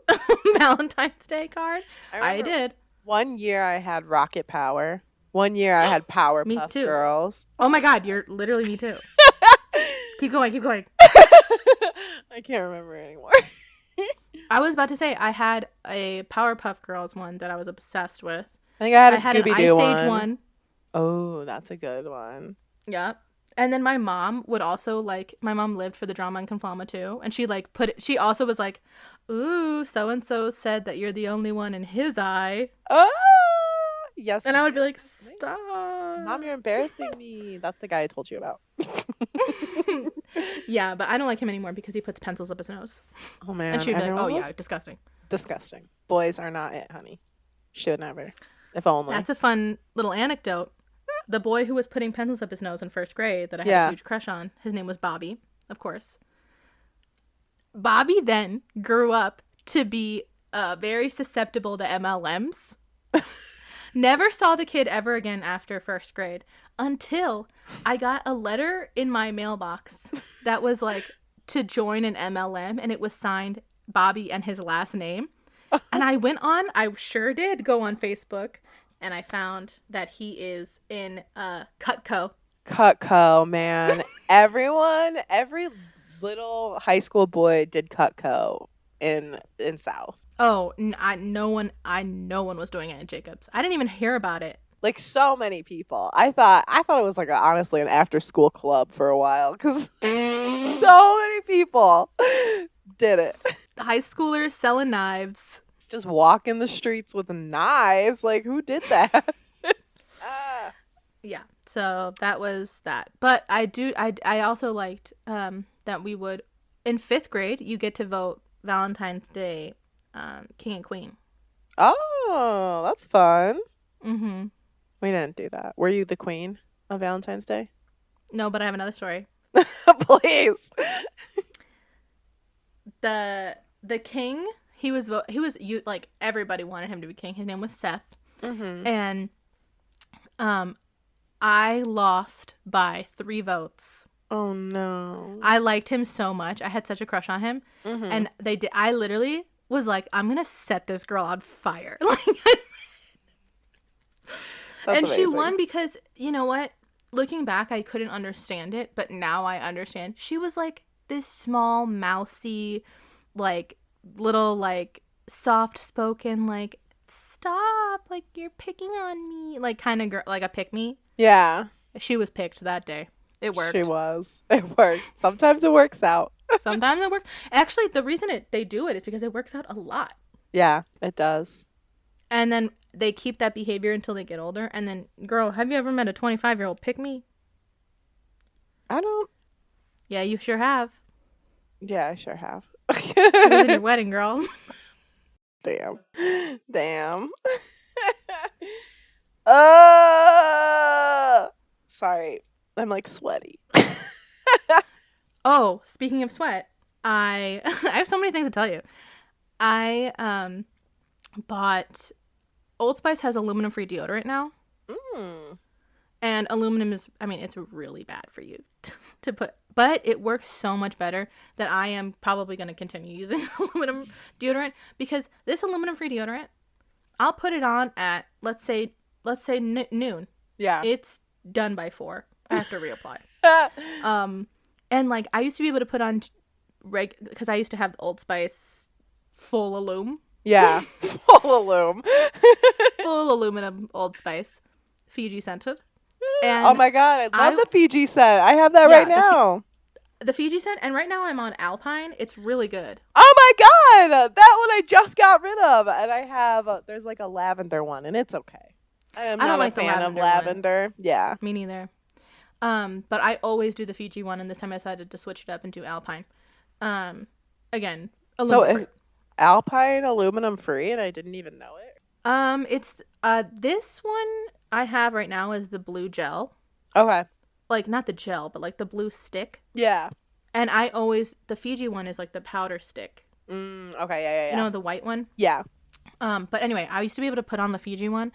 Valentine's Day card? I did. One year I had Rocket Power. One year I had Powerpuff Girls. Oh my god, you're literally me too. Keep going. I can't remember anymore. I was about to say I had a Powerpuff Girls one that I was obsessed with. I think I had a Scooby-Doo one. Ice Age one. Oh, that's a good one. Yep. And then my mom would also like, my mom lived for the drama and conflama too. And she like she also was like, ooh, so-and-so said that you're the only one in his eye. Oh, yes. And I would be like, stop. Mom, you're embarrassing me. That's the guy I told you about. Yeah, but I don't like him anymore because he puts pencils up his nose. Oh, man. And she'd be like, oh, yeah, disgusting. Disgusting. Boys are not it, honey. Should never. If only. That's a fun little anecdote. The boy who was putting pencils up his nose in first grade that I had a huge crush on, his name was Bobby, of course. Bobby then grew up to be very susceptible to MLMs. Never saw the kid ever again after first grade until I got a letter in my mailbox that was like to join an MLM, and it was signed Bobby and his last name. And I sure did go on Facebook. And I found that he is in Cutco. Cutco, man. Every little high school boy did Cutco in South. Oh, no one was doing it in Jacobs. I didn't even hear about it. Like so many people. I thought it was like honestly an after school club for a while because so many people did it. The high schoolers selling knives. Just walking the streets with knives. Like, who did that? Yeah, so that was that. But I also liked that we would, in 5th grade, you get to vote Valentine's Day king and queen. Oh, that's fun. Mm-hmm. We didn't do that. Were you the queen on Valentine's Day? No, but I have another story. Please. The king... He was like everybody wanted him to be king. His name was Seth, and I lost by 3 votes. Oh no! I liked him so much. I had such a crush on him, and they did. I literally was like, I'm gonna set this girl on fire. And amazing. She won because you know what? Looking back, I couldn't understand it, but now I understand. She was like this small, mousy, like. Little like soft spoken like stop like you're picking on me like kind of girl like a pick me. Yeah, she was picked that day. It worked. It worked. Sometimes it works out. Sometimes it works. Actually, the reason they do it is because it works out a lot. Yeah, it does. And then they keep that behavior until they get older. And then, girl, have you ever met a 25-year-old pick me? I don't. Yeah, you sure have. Yeah, I sure have. She was in your wedding, girl. Damn. Sorry. I'm like sweaty. Oh, speaking of sweat, I have so many things to tell you. I bought Old Spice has aluminum-free deodorant now. And aluminum is, I mean, it's really bad for you to put, but it works so much better that I am probably going to continue using aluminum deodorant, because this aluminum-free deodorant, I'll put it on at, let's say noon. Yeah. It's done by 4. I have to reapply. And like, I used to be able to put on because I used to have Old Spice full alum. Yeah. Full alum. Full aluminum Old Spice. Fiji scented. And oh my god, I love the Fiji scent. I have that right now. The Fiji scent, and right now I'm on Alpine. It's really good. Oh my god, that one I just got rid of, and I have there's like a lavender one, and it's okay. I don't not like a fan of lavender. Yeah, me neither. But I always do the Fiji one, and this time I decided to switch it up and do Alpine. Again, so is Alpine aluminum free, and I didn't even know it. It's this one I have right now is the blue gel. Okay. Like, not the gel, but like the blue stick. Yeah. And the Fiji one is like the powder stick. Okay, yeah. You know, the white one? Yeah. But anyway, I used to be able to put on the Fiji one,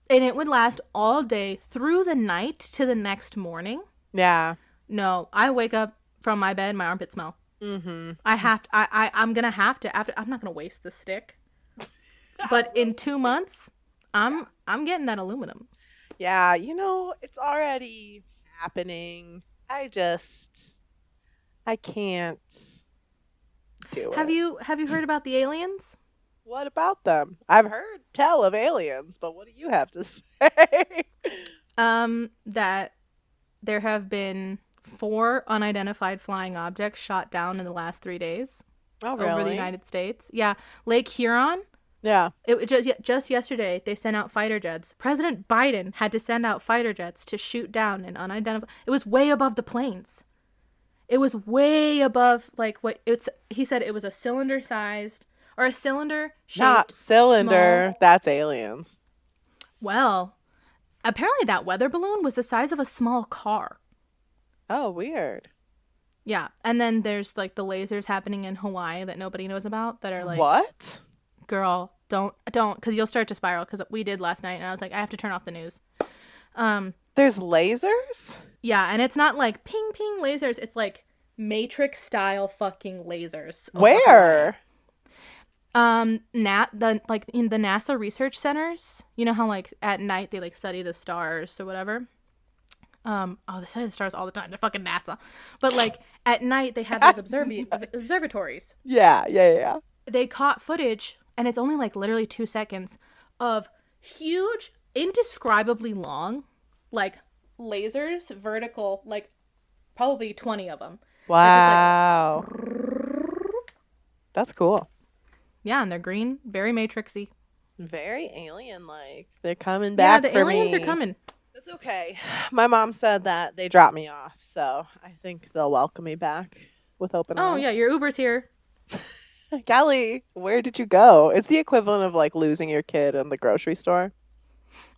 and it would last all day through the night to the next morning. Yeah. No, I wake up from my bed, my armpit smell. Mm-hmm. I'm gonna have to, I'm not gonna waste the stick. But in 2 months, I'm getting that aluminum. Yeah, you know, it's already happening. I can't do it. Have you heard about the aliens? What about them? I've heard tell of aliens, but what do you have to say? That there have been 4 unidentified flying objects shot down in the last 3 days. Oh, really? Over the United States. Yeah, Lake Huron. Yeah. It just yesterday they sent out fighter jets. President Biden had to send out fighter jets to shoot down an unidentified. It was way above the planes. It was way above like what it's. He said it was a cylinder sized or a cylinder shaped. Not cylinder. Small. That's aliens. Well, apparently that weather balloon was the size of a small car. Oh, weird. Yeah, and then there's like the lasers happening in Hawaii that nobody knows about that are like what? Girl, don't, because you'll start to spiral, because we did last night, and I was like, I have to turn off the news. There's lasers? Yeah, and it's not like ping, ping lasers. It's like Matrix-style fucking lasers. Where? In the NASA research centers. You know how, like, at night they, like, study the stars or whatever? They study the stars all the time. They're fucking NASA. But, like, at night they have those observatories. Yeah. They caught footage, and it's only like literally 2 seconds of huge, indescribably long, like lasers, vertical, like probably 20 of them. Wow. That's cool. Yeah, and they're green, very matrixy. Very alien-like. They're coming back for me. Yeah, the aliens are coming. It's okay. My mom said that they dropped me off, so I think they'll welcome me back with open arms. Oh, yeah, your Uber's here. Callie, where did you go? It's the equivalent of like losing your kid in the grocery store.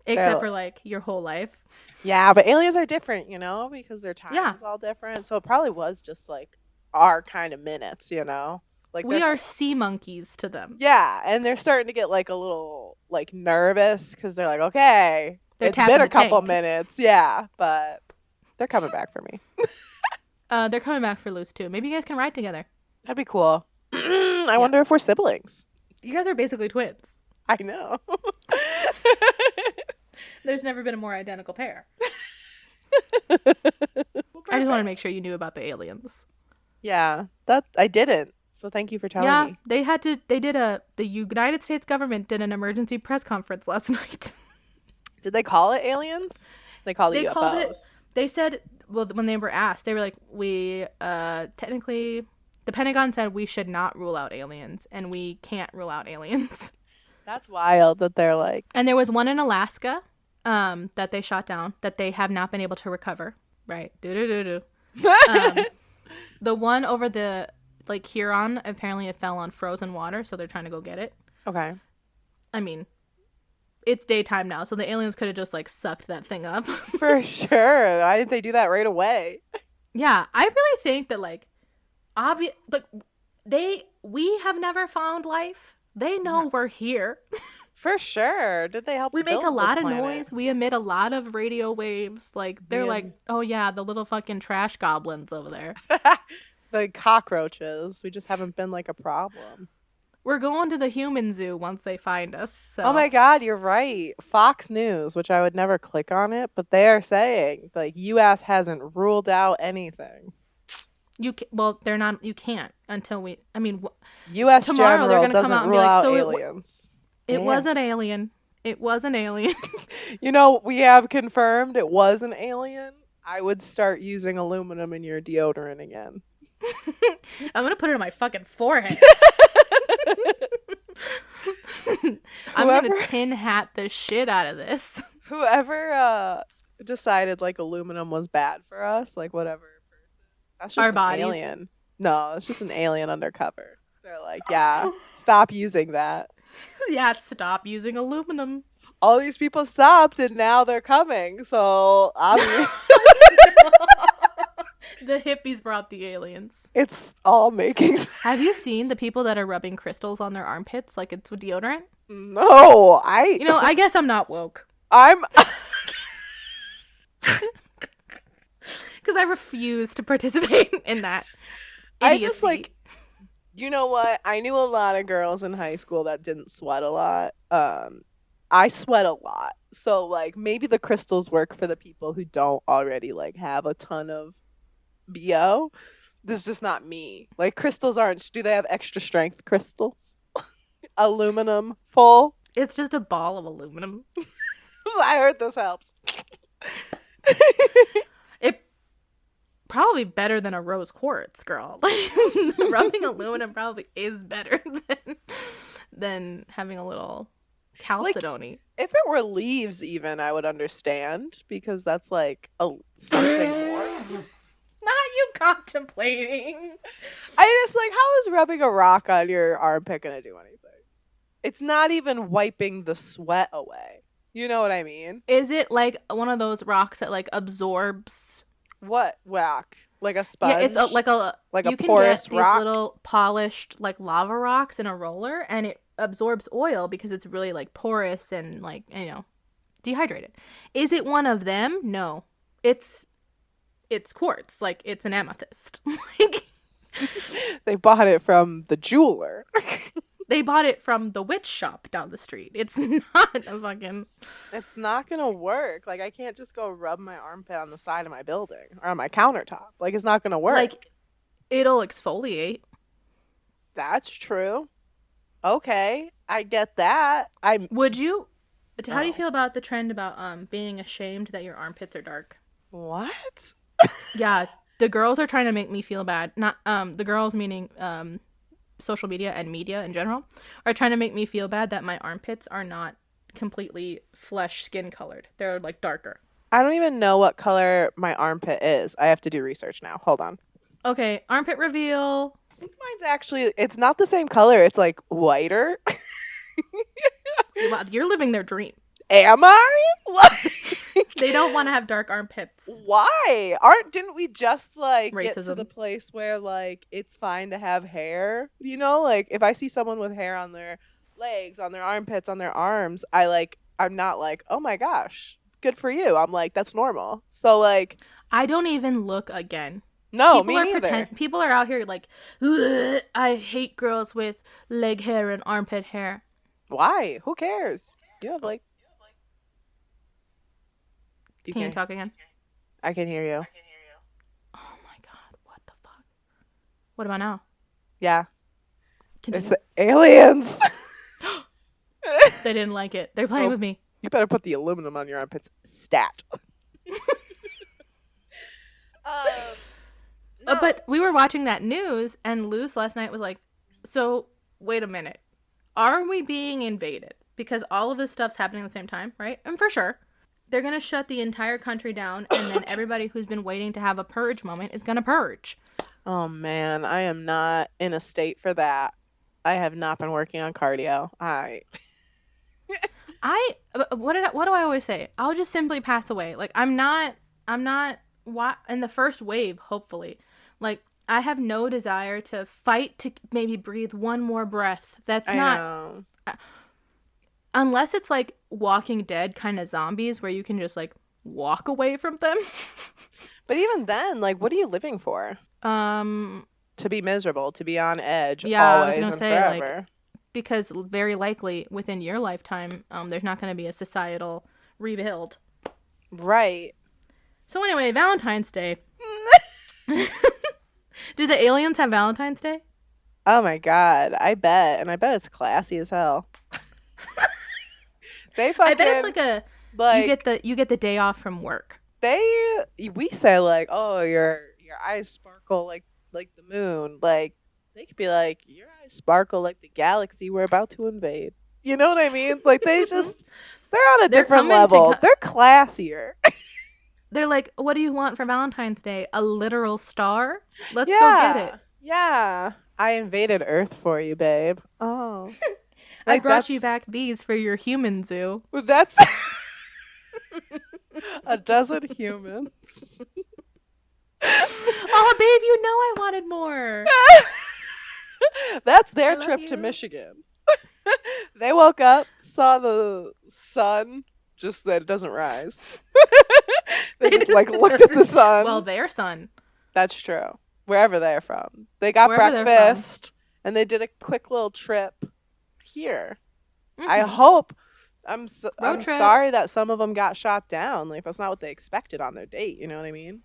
Except for like your whole life. Yeah, but aliens are different, you know, because their time is all different. So it probably was just like our kind of minutes, you know? Like we are sea monkeys to them. Yeah, and they're starting to get like a little like nervous because they're like, okay, it's been a couple minutes. Yeah, but they're coming back for me. They're coming back for Luce too. Maybe you guys can ride together. That'd be cool. I wonder if we're siblings. You guys are basically twins. I know. There's never been a more identical pair. I just want to make sure you knew about the aliens. Yeah, that I didn't. So thank you for telling me. Yeah, the United States government did an emergency press conference last night. Did they call it aliens? They called it UFOs. They said, well, when they were asked, they were like, we technically... The Pentagon said we should not rule out aliens, and we can't rule out aliens. That's wild that they're like... And there was one in Alaska that they shot down that they have not been able to recover. Right. The one over the, like, Huron, apparently it fell on frozen water, so they're trying to go get it. Okay. I mean, it's daytime now, so the aliens could have just like sucked that thing up. For sure. Why didn't they do that right away? Yeah, I really think that like we have never found life. They know we're here. For sure. Did they help? We make a lot of noise. We emit a lot of radio waves. Like they're like, oh yeah, the little fucking trash goblins over there. The cockroaches. We just haven't been like a problem. We're going to the human zoo once they find us. So. Oh my God, you're right. Fox News, which I would never click on it, but they are saying like U.S. hasn't ruled out anything. They're not. You can't until we. I mean, U.S. tomorrow they're gonna doesn't come out and rule be like, out so aliens. It was an alien. It was an alien. You know, we have confirmed it was an alien. I would start using aluminum in your deodorant again. I'm gonna put it on my fucking forehead. I'm gonna tin hat the shit out of this. Whoever decided like aluminum was bad for us, like whatever person, that's just our an bodies. Alien. No, it's just an alien undercover. They're like, yeah, stop using that. Yeah, stop using aluminum. All these people stopped, and now they're coming. So obviously, the hippies brought the aliens. It's all making sense. Have you seen the people that are rubbing crystals on their armpits like it's with deodorant? No, I guess I'm not woke. I'm. Because I refuse to participate in that idiocy. I just like. You know what? I knew a lot of girls in high school that didn't sweat a lot. I sweat a lot. So, like, maybe the crystals work for the people who don't already, like, have a ton of BO. This is just not me. Like, crystals aren't... Do they have extra strength crystals? Aluminum full? It's just a ball of aluminum. I heard this helps. It probably better than a rose quartz, girl. Rubbing aluminum probably is better than having a little chalcedony. Like, if it were leaves even, I would understand, because that's like something more. Not you contemplating. I just like, how is rubbing a rock on your armpit gonna do anything? It's not even wiping the sweat away. You know what I mean? Is it like one of those rocks that like absorbs? What rock? Like a sponge? Yeah, it's like a you can porous get rock? these little polished like lava rocks in a roller, and it absorbs oil because it's really like porous and like, you know, dehydrated. Is it one of them? No, it's quartz. Like it's an amethyst. Like they bought it from the jeweler. They bought it from the witch shop down the street. It's not a fucking... It's not gonna work. Like, I can't just go rub my armpit on the side of my building or on my countertop. Like, it's not gonna work. Like, it'll exfoliate. That's true. Okay, I get that. Would you... How do you feel about the trend about being ashamed that your armpits are dark? What? Yeah, the girls are trying to make me feel bad. Not the girls meaning social media and media in general are trying to make me feel bad that my armpits are not completely flesh skin colored. They're like darker. I don't even know what color my armpit is. I have to do research now. Hold on. Okay, armpit reveal. I think mine's actually, it's not the same color. It's like whiter. Wow, you're living their dream. Am I? They don't want to have dark armpits. Why? Didn't we just like Racism. get to the place where like it's fine to have hair? You know, like if I see someone with hair on their legs, on their armpits, on their arms, I'm not like, oh my gosh, good for you. I'm like, that's normal. So like, I don't even look again. No, me neither. People are out here like, I hate girls with leg hair and armpit hair. Why? Who cares? You have like. Can you talk again? I can hear you. Oh my god, what the fuck? What about now? Yeah. Continue. It's the aliens. They didn't like it. They're playing with me. You better put the aluminum on your armpits. Stat. No. But we were watching that news, and Luce last night was like, so, wait a minute. Are we being invaded? Because all of this stuff's happening at the same time, right? And for sure. They're going to shut the entire country down, and then everybody who's been waiting to have a purge moment is going to purge. Oh, man. I am not in a state for that. I have not been working on cardio. What do I always say? I'll just simply pass away. Like, I'm not in the first wave, hopefully. Like, I have no desire to fight to maybe breathe one more breath. That's I not know. Unless it's like Walking Dead kind of zombies where you can just like walk away from them. But even then, like, what are you living for? To be miserable, to be on edge, always and forever. Like, because very likely within your lifetime, there's not going to be a societal rebuild. Right. So anyway, Valentine's Day. Do the aliens have Valentine's Day? Oh my god, I bet. And I bet it's classy as hell. I bet it's you get the day off from work. We say like, oh, your eyes sparkle like the moon. Like, they could be like, your eyes sparkle like the galaxy we're about to invade. You know what I mean? Like, they're on a different level. They're classier. They're like, what do you want for Valentine's Day? A literal star? Let's go get it. Yeah. I invaded Earth for you, babe. Oh. I brought you back these for your human zoo. That's a dozen humans. Oh, babe, you know I wanted more. That's their trip to Michigan. They woke up, saw the sun, just that it doesn't rise. They just like looked at the sun. Well, their sun. That's true. Wherever they're from. They got breakfast and they did a quick little trip here. Mm-hmm. I hope. I'm sorry that some of them got shot down. Like, that's not what they expected on their date. You know what I mean?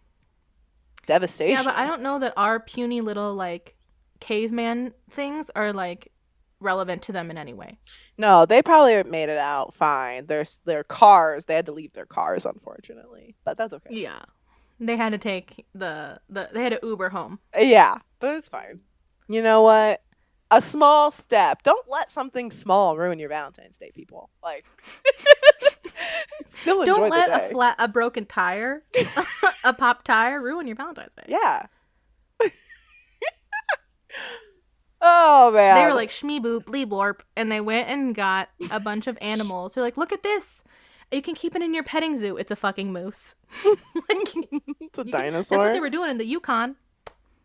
Devastation. Yeah, but I don't know that our puny little like caveman things are like relevant to them in any way. No, they probably made it out fine. Their cars, they had to leave their cars, unfortunately, but that's okay. Yeah, they had to take they had to Uber home. Yeah, but it's fine. You know what? A small step. Don't let something small ruin your Valentine's Day, people. Like, still enjoy Don't let the day. a broken tire, a pop tire ruin your Valentine's Day. Yeah. Oh, man. They were like, shmee boop, blee blorp, and they went and got a bunch of animals. They're like, look at this. You can keep it in your petting zoo. It's a fucking moose. It's a dinosaur. That's what they were doing in the Yukon.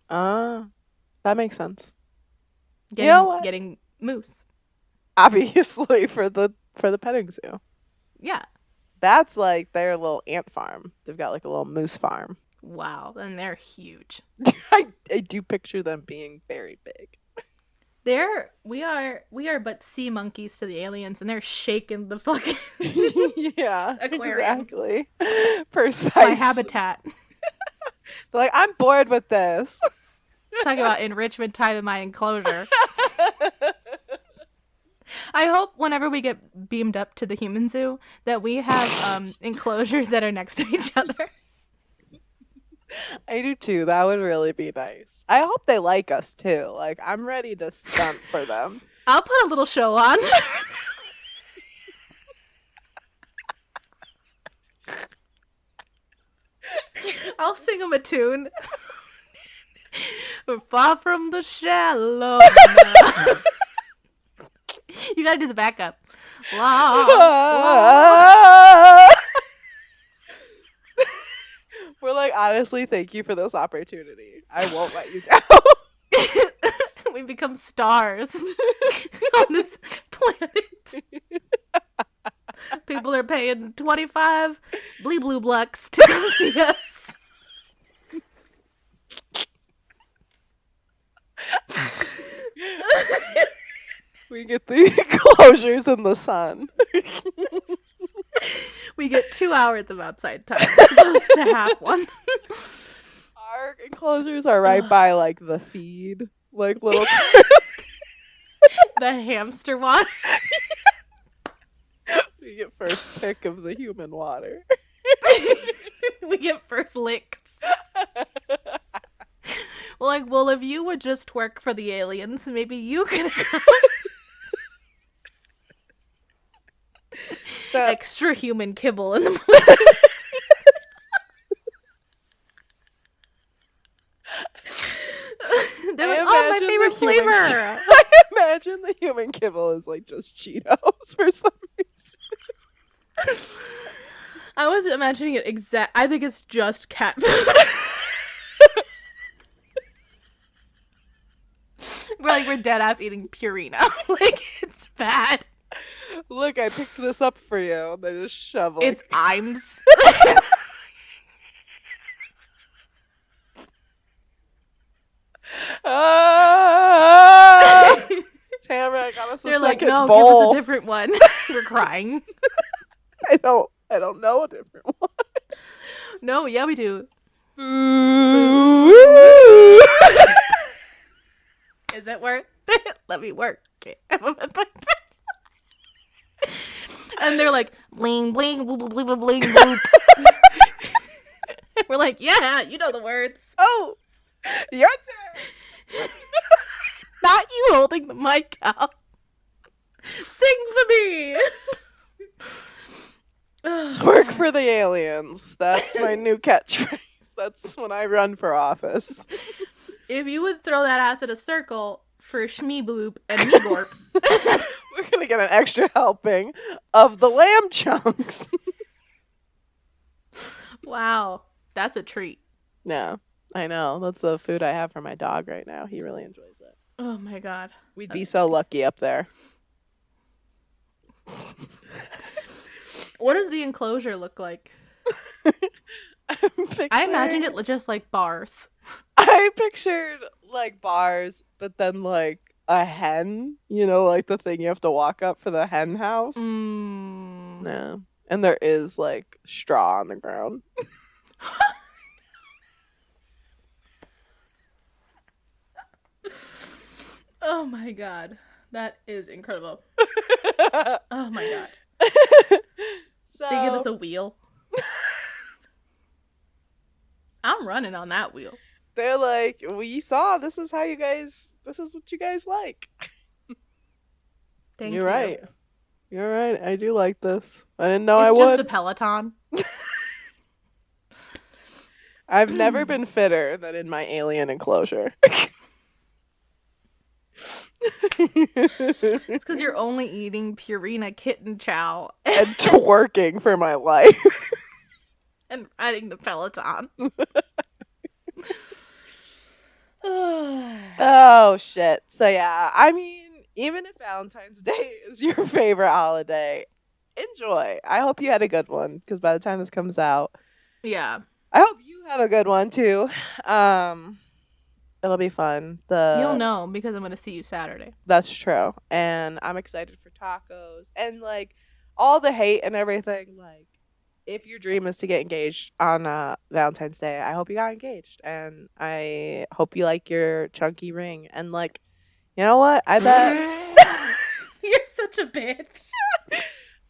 That makes sense. Getting moose. Obviously, for the petting zoo. Yeah. That's like their little ant farm. They've got like a little moose farm. Wow, and they're huge. I do picture them being very big. We are but sea monkeys to the aliens, and they're shaking the fucking yeah, aquarium. Exactly. Precise. My habitat. They're like, I'm bored with this. Talking about enrichment time in my enclosure. I hope whenever we get beamed up to the human zoo that we have enclosures that are next to each other. I do too. That would really be nice. I hope they like us too. Like, I'm ready to stunt for them. I'll put a little show on. I'll sing them a tune. We're far from the shallow. You gotta do the backup. La, la. We're like, honestly, thank you for this opportunity. I won't let you down. We become stars on this planet. People are paying 25 blue bucks to come see us. We get the enclosures in the sun. We get 2 hours of outside time. Supposed to have one. Our enclosures are right by like the feed, like little. The hamster water. We get first pick of the human water. We get first licks. Well, if you would just work for the aliens, maybe you could have extra human kibble in the morning. They're like, oh, my favorite flavor. I imagine the human kibble is like just Cheetos for some reason. I was imagining it I think it's just cat food. We're dead ass eating Purina. It's bad. Look, I picked this up for you. They just shovel. It's Iams. Tamara, I got us a They're second no, bowl. give us a different one. We're crying. I don't know a different one. No, yeah, we do. Is it worth it? Let me work it. And they're like, bling, bling, bling, bling, bling, bling, boop. We're like, yeah, you know the words. Oh, your turn. Not you holding the mic out. Sing for me. Work for the aliens. That's my new catchphrase. That's when I run for office. If you would throw that ass in a circle for Shmeebloop and Meegorp, we're gonna get an extra helping of the lamb chunks. Wow, that's a treat. Yeah, I know. That's the food I have for my dog right now. He really enjoys it. Oh my god. We'd be so lucky up there. What does the enclosure look like? I imagined it just like bars. I pictured like bars, but then like a hen, like the thing you have to walk up for the hen house. No. And there is like straw on the ground. Oh my god. That is incredible. Oh my god. So they give us a wheel. I'm running on that wheel. They're like, we saw this is what you guys like. Thank you. You're right. I do like this. I didn't know it's I would. It's just a Peloton. I've never been fitter than in my alien enclosure. It's because you're only eating Purina kitten chow. And twerking for my life. And riding the Peloton. Oh, shit. So, yeah. I mean, even if Valentine's Day is your favorite holiday, enjoy. I hope you had a good one, because by the time this comes out, yeah, I hope you have a good one, too. It'll be fun. You'll know, because I'm going to see you Saturday. That's true. And I'm excited for tacos. And, like, all the hate and everything, like, if your dream is to get engaged on Valentine's Day, I hope you got engaged. And I hope you like your chunky ring. And, like, you know what? I bet... You're such a bitch.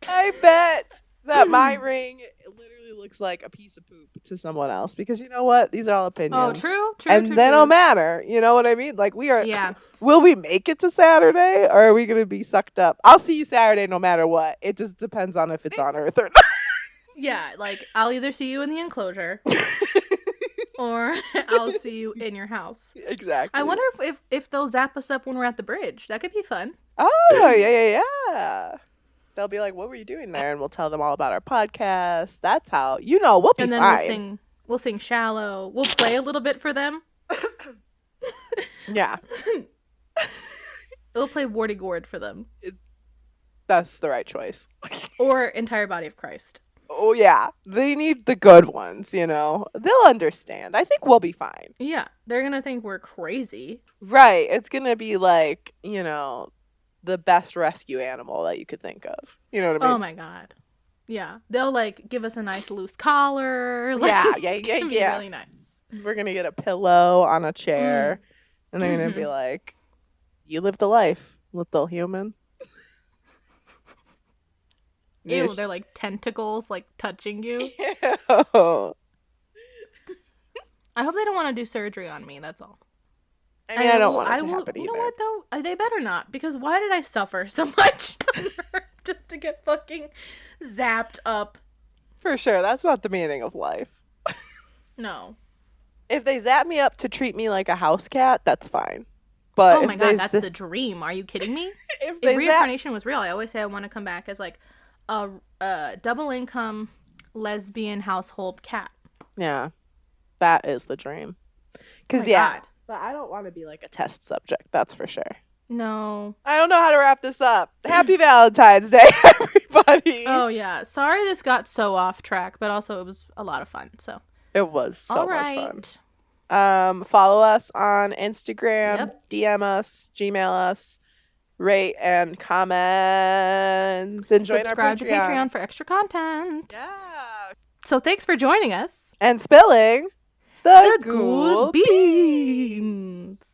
I bet that my ring literally looks like a piece of poop to someone else. Because you know what? These are all opinions. Oh, true. And they don't matter. You know what I mean? Like, we are... Yeah. Will we make it to Saturday? Or are we going to be sucked up? I'll see you Saturday no matter what. It just depends on if it's on Earth or not. Yeah, like, I'll either see you in the enclosure or I'll see you in your house. Exactly. I wonder if they'll zap us up when we're at the bridge. That could be fun. Oh, yeah. They'll be like, what were you doing there? And we'll tell them all about our podcast. That's how, we'll be fine. And then we'll sing Shallow. We'll play a little bit for them. Yeah. We'll play Warty Gourd for them. That's the right choice. Or Entire Body of Christ. Oh, yeah. They need the good ones, They'll understand. I think we'll be fine. Yeah. They're going to think we're crazy. Right. It's going to be like, the best rescue animal that you could think of. You know what I mean? Oh, my God. Yeah. They'll, like, give us a nice loose collar. Like, yeah. It's gonna be really nice. We're going to get a pillow on a chair. And they're going to be like, you lived a life, little human. Ew, they're like tentacles, like touching you. Ew. I hope they don't want to do surgery on me. That's all. I mean, I don't want it to happen either. You know what though? They better not, because why did I suffer so much just to get fucking zapped up? For sure, that's not the meaning of life. No. If they zap me up to treat me like a house cat, that's fine. But oh my god, that's the dream. Are you kidding me? If reincarnation was real, I always say I want to come back as like a double income lesbian household cat. Yeah. That is the dream. Because, God. But I don't want to be like a test subject. That's for sure. No. I don't know how to wrap this up. Happy Valentine's Day, everybody. Oh, yeah. Sorry this got so off track, but also it was a lot of fun. So it was so much fun. Follow us on Instagram, DM us, Gmail us, rate and comment, and join our Patreon. Subscribe to Patreon for extra content. Yeah. So thanks for joining us. And spilling the Ghoul Beans.